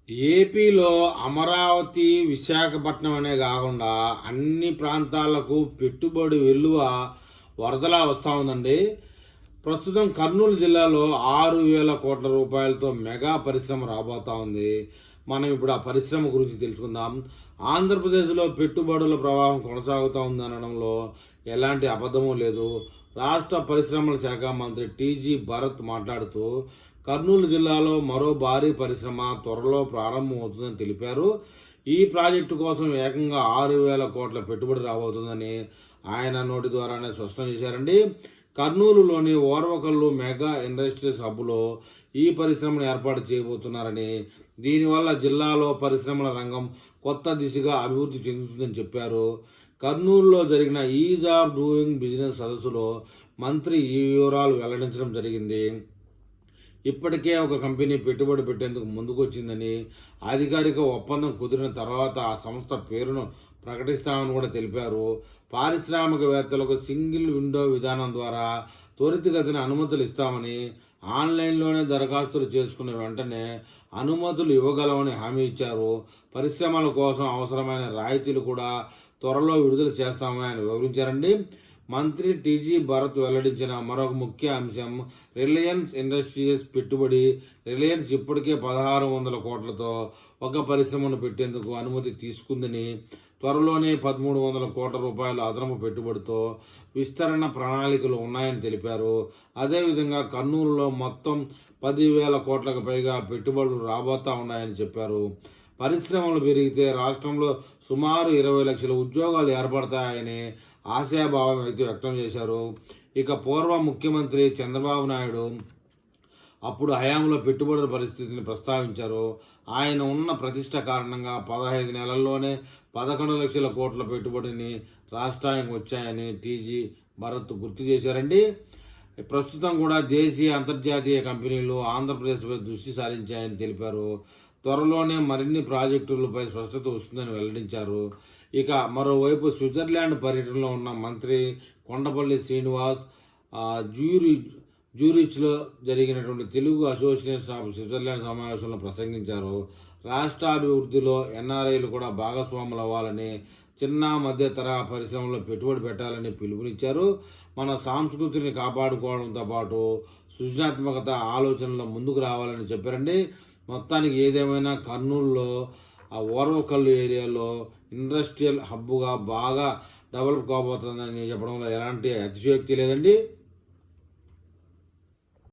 ఏపీలో అమరావతి, విశాఖపట్నం అనే కాకుండా అన్ని ప్రాంతాలకు పెట్టుబడి వెల్లువ వరదలా వస్తూ ఉందండి. ప్రస్తుతం కర్నూలు జిల్లాలో 6,000 కోట్ల రూపాయలతో మెగా పరిశ్రమ రాబోతా ఉంది. మనం ఇప్పుడు ఆ పరిశ్రమ గురించి తెలుసుకుందాం. ఆంధ్రప్రదేశ్లో పెట్టుబడుల ప్రవాహం కొనసాగుతూ ఉందనడంలో ఎలాంటి అబద్ధమూ లేదు. రాష్ట్ర పరిశ్రమల శాఖ మంత్రి టీజీ భరత్ మాట్లాడుతూ కర్నూలు జిల్లాలో మరో భారీ పరిశ్రమ త్వరలో ప్రారంభమవుతుందని తెలిపారు. ఈ ప్రాజెక్టు కోసం ఏకంగా 6,000 కోట్ల పెట్టుబడి రాబోతుందని ఆయన నోటి ద్వారానే స్పష్టం చేశారండి. కర్నూలులోని ఓర్వకల్లు మెగా ఇండస్ట్రీస్ హబ్లో ఈ పరిశ్రమను ఏర్పాటు చేయబోతున్నారని, దీనివల్ల జిల్లాలో పరిశ్రమల రంగం కొత్త దిశగా అభివృద్ధి చెందుతుందని చెప్పారు. కర్నూలులో జరిగిన ఈజ్ ఆఫ్ డూయింగ్ బిజినెస్ సదస్సులో మంత్రి ఈ వివరాలు వెల్లడించడం జరిగింది. ఇప్పటికే ఒక కంపెనీ పెట్టుబడి పెట్టేందుకు ముందుకొచ్చిందని, అధికారిక ఒప్పందం కుదిరిన తర్వాత ఆ సంస్థ పేరును ప్రకటిస్తామని కూడా తెలిపారు. పారిశ్రామికవేత్తలకు సింగిల్ విండో విధానం ద్వారా త్వరితగతిన అనుమతులు ఇస్తామని, ఆన్లైన్లోనే దరఖాస్తులు చేసుకున్న వెంటనే అనుమతులు ఇవ్వగలమని హామీ ఇచ్చారు. పరిశ్రమల కోసం అవసరమైన రాయితీలు కూడా త్వరలో విడుదల చేస్తామని ఆయన వివరించారండి. మంత్రి టీజీ భరత్ వెల్లడించిన మరొక ముఖ్య అంశం రిలయన్స్ ఇండస్ట్రీస్ పెట్టుబడి. రిలయన్స్ ఇప్పటికే 1,600 కోట్లతో ఒక పరిశ్రమను పెట్టేందుకు అనుమతి తీసుకుందని, త్వరలోనే 1,300 కోట్ల రూపాయల అదనపు పెట్టుబడితో విస్తరణ ప్రణాళికలు ఉన్నాయని తెలిపారు. అదేవిధంగా కర్నూలులో మొత్తం 10,000 కోట్లకు పైగా పెట్టుబడులు రాబోతా ఉన్నాయని చెప్పారు. పరిశ్రమలు పెరిగితే రాష్ట్రంలో సుమారు 20 లక్షల ఉద్యోగాలు ఏర్పడతాయని ఆశాభావం అయితే వ్యక్తం చేశారు. ఇక పూర్వ ముఖ్యమంత్రి చంద్రబాబు నాయుడు అప్పుడు హయాంలో పెట్టుబడుల పరిస్థితిని ప్రస్తావించారు. ఆయన ఉన్న ప్రతిష్ట కారణంగా 15 నెలల్లోనే 11 లక్షల కోట్ల పెట్టుబడిని రాష్ట్రానికి వచ్చాయని టీజీ భరత్ గుర్తు చేశారండి. ప్రస్తుతం కూడా దేశీయ అంతర్జాతీయ కంపెనీలు ఆంధ్రప్రదేశ్పై దృష్టి సారించాయని తెలిపారు. త్వరలోనే మరిన్ని ప్రాజెక్టులపై స్పష్టత వస్తుందని వెల్లడించారు. ఇక మరోవైపు స్విట్జర్లాండ్ పర్యటనలో ఉన్న మంత్రి కొండపల్లి శ్రీనివాస్ జ్యూరిచ్లో జరిగినటువంటి తెలుగు అసోసియేషన్ ఆఫ్ స్విట్జర్లాండ్ సమావేశంలో ప్రసంగించారు. రాష్ట్రాభివృద్ధిలో ఎన్ఆర్ఐలు కూడా భాగస్వాములు అవ్వాలని, చిన్న మధ్య తరహా పరిశ్రమలో పెట్టుబడి పెట్టాలని పిలుపునిచ్చారు. మన సంస్కృతిని కాపాడుకోవడంతో పాటు సృజనాత్మకత ఆలోచనలో ముందుకు రావాలని చెప్పారండి. మొత్తానికి ఏదేమైనా కర్నూలులో ఆ ఓర్వకల్లు ఏరియాలో ఇండస్ట్రియల్ హబ్గా బాగా డెవలప్ కాబోతుందని చెప్పడంలో ఎలాంటి అతిశయోక్తి లేదండి.